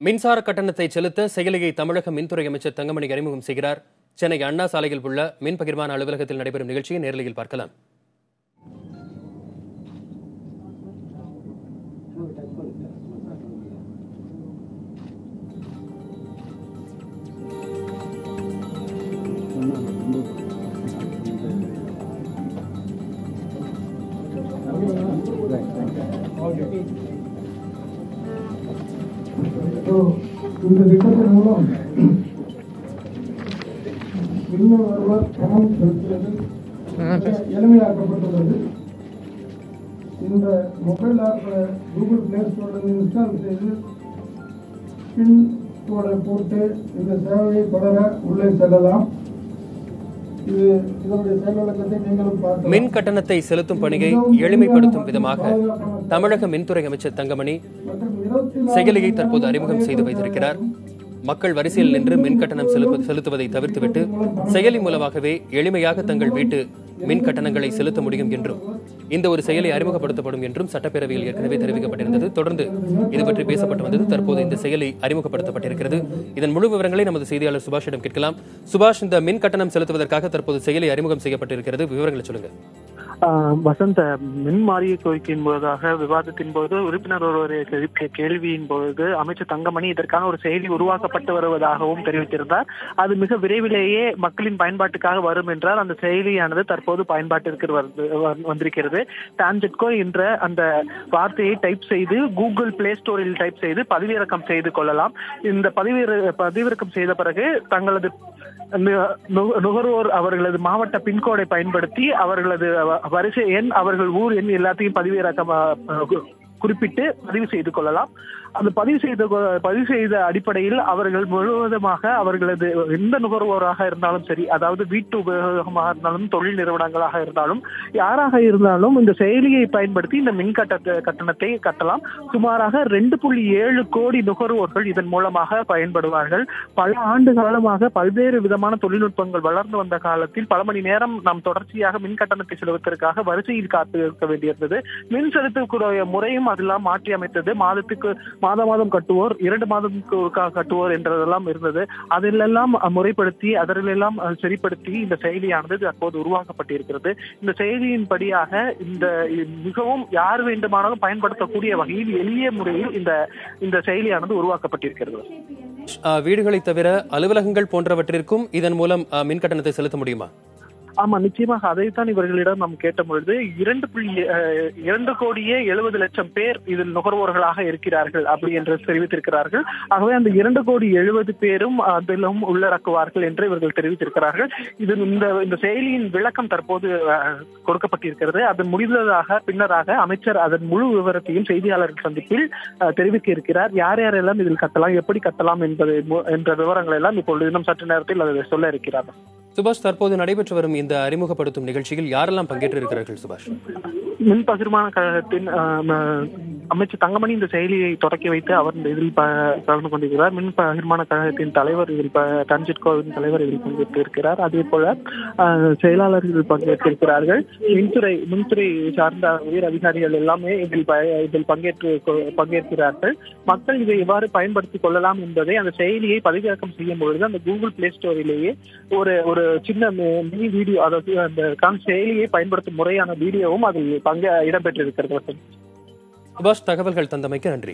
மின்சார கட்டணத்தை செலுத்த செயலியை தமிழக மின்துறை அமைச்சர் தங்கமணி அறிமுகம் செய்கிறார். சென்னை அண்ணா சாலையில் உள்ள மின் பகிர்மான அலுவலகத்தில் நடைபெறும் நிகழ்ச்சியை நேரலையில் பார்க்கலாம். இந்த திட்டத்தின் மூலம் இன்னும் ஒருவர் பணம் செலுத்துவது எளிமையாக்கப்பட்டுள்ளது. இந்த மொபைல் ஆப் கூகுள் பிளே ஸ்டோரில் இன்ஸ்டால் செய்து பின் கோடை போட்டு இந்த சேவையை தொடர உள்ளே செல்லலாம். மின் கட்டணத்தை செலுத்தும் பணியை எளிமைப்படுத்தும் விதமாக தமிழக மின்துறை அமைச்சர் தங்கமணி செயலியை தற்போது அறிமுகம் செய்து வைத்திருக்கிறார். மக்கள் வரிசையில் நின்று மின் கட்டணம் செலுத்துவதை தவிர்த்துவிட்டு செயலி மூலமாகவே எளிமையாக தங்கள் வீட்டு மின் கட்டணங்களை செலுத்த முடியும் என்றும் இந்த ஒரு செயலி அறிமுகப்படுத்தப்படும் என்றும் சட்டப்பேரவையில் ஏற்கனவே தெரிவிக்கப்பட்டிருந்தது. தொடர்ந்து இது பற்றி பேசப்பட்டு வந்தது. தற்போது இந்த செயலி அறிமுகப்படுத்தப்பட்டிருக்கிறது. இதன் முழு விவரங்களை நமது செய்தியாளர் சுபாஷிடம் கேட்கலாம். சுபாஷ், இந்த மின் கட்டணம் செலுத்துவதற்காக தற்போது செயலி அறிமுகம் செய்யப்பட்டிருக்கிறது, விவரங்களை சொல்லுங்க. வசந்த், மின் மானிய கோரிக்கையின் போதாக விவாதத்தின் போது உறுப்பினர் ஒருவரை கேள்வியின் பொழுது அமைச்சர் தங்கமணி இதற்கான ஒரு செயலி உருவாக்கப்பட்டு வருவதாகவும் தெரிவித்திருந்தார். அது மிக விரைவிலேயே மக்களின் பயன்பாட்டுக்காக வரும் என்றால் அந்த செயலியானது தற்போது பயன்பாட்டிற்கு வந்திருக்கிறது. டான்ஜெட்கோ என்ற அந்த வார்த்தையை டைப் செய்து கூகுள் பிளே ஸ்டோரில் டைப் செய்து பதிவிறக்கம் செய்து கொள்ளலாம். இந்த பதிவிறக்கம் செய்த பிறகு தங்களது நுகர்வோர் அவர்களது மாவட்ட பின்கோடை பயன்படுத்தி அவர்களது வரிசை எண், அவர்கள் ஊர் எண் எல்லாத்தையும் பதிவிறக்கம் குறிப்பிட்டு பதிவு செய்து கொள்ளலாம். அந்த பதிவு செய்த அடிப்படையில் அவர்கள் முழுவதுமாக அவர்களது எந்த நுகர்வோராக இருந்தாலும் சரி, அதாவது வீட்டு உபயோகமாக இருந்தாலும் தொழில் நிறுவனங்களாக இருந்தாலும் யாராக இருந்தாலும் இந்த செயலியை பயன்படுத்தி இந்த மின் கட்டணத்தை கட்டலாம். சுமாராக 2.7 கோடி நுகர்வோர்கள் இதன் மூலமாக பயன்படுவார்கள். பல ஆண்டு காலமாக பல்வேறு விதமான தொழில்நுட்பங்கள் வளர்ந்து வந்த காலத்தில் பல மணி நேரம் நாம் தொடர்ச்சியாக மின் கட்டணத்தை செலுத்துவதற்காக வரிசையில் காத்து இருக்க வேண்டியிருந்தது. மின் செலுத்தக்கூடிய முறையும் அதெல்லாம் மாற்றி அமைத்தது. மாதம் கட்டுவோர், 2 மாதத்துக்கு கட்டுவோர் என்றதெல்லாம் இருந்தது. அதிலெல்லாம் முறைப்படுத்தி அதெல்லாம் சரிப்படுத்தி இந்த செயலியானது தற்போது உருவாக்கப்பட்டிருக்கிறது. இந்த செயலியின் படியாக இந்த மிகவும் யார் வேண்டுமானாலும் பயன்படுத்தக்கூடிய வகையில் எளிய முறையில் இந்த செயலியானது உருவாக்கப்பட்டிருக்கிறது. வீடுகளை தவிர அலுவலகங்கள் போன்றவற்றிற்கும் இதன் மூலம் மின் கட்டணத்தை செலுத்த முடியுமா? ஆமா, நிச்சயமாக. அதைத்தான் இவர்களிடம் நாம் கேட்ட பொழுது 2.70 பேர் இதில் நுகர்வோர்களாக இருக்கிறார்கள் அப்படி என்று தெரிவித்திருக்கிறார்கள். ஆகவே அந்த 2.70 பேரும் அதிலும் உள்ளடக்குவார்கள் என்று இவர்கள் தெரிவித்திருக்கிறார்கள். இது இந்த செயலியின் விளக்கம் தற்போது கொடுக்கப்பட்டிருக்கிறது. அது முடிந்ததாக பின்னராக அமைச்சர் அதன் முழு விவரத்தையும் செய்தியாளர்கள் சந்திப்பில் தெரிவிக்க இருக்கிறார். யார் யாரெல்லாம் இதில் கட்டலாம், எப்படி கட்டலாம் என்ற விவரங்கள் எல்லாம் இப்பொழுது இன்னும் சற்று நேரத்தில் அதை சொல்ல இருக்கிறார். சுபாஷ், தற்போது நடைபெற்று வரும் இந்த அறிமுகப்படுத்தும் நிகழ்ச்சியில் யாரெல்லாம் பங்கேற்று இருக்கிறார்கள்? சுபாஷ், மின் பகிர்மான கழகத்தின் அமைச்சர் தங்கமணி இந்த செயலியை தொடக்கி வைத்து அவர் இதில் கலந்து கொண்டிருக்கிறார். மின் பகிர்மான கழகத்தின் தலைவர் இதில் டான்ஜெட்கோவின் தலைவர் இதில் பங்கேற்றிருக்கிறார். அதே போல செயலாளர்கள் பங்கேற்றிருக்கிறார்கள். மின்துறை சார்ந்த உயர் அதிகாரிகள் எல்லாமே இதில் பங்கேற்கிறார்கள். மக்கள் இதை எவ்வாறு பயன்படுத்திக் கொள்ளலாம் என்பதை அந்த செயலியை பதிவிறக்கம் செய்யும் பொழுது அந்த கூகுள் பிளே ஸ்டோரிலேயே ஒரு சின்ன மினி வீடியோ, அதாவது அந்த செயலியை பயன்படுத்தும் முறையான வீடியோவும் அதில் இடம்பெற்றிருக்கிறது. சுபாஷ், தகவல்கள் தந்தமைக்கு நன்றி.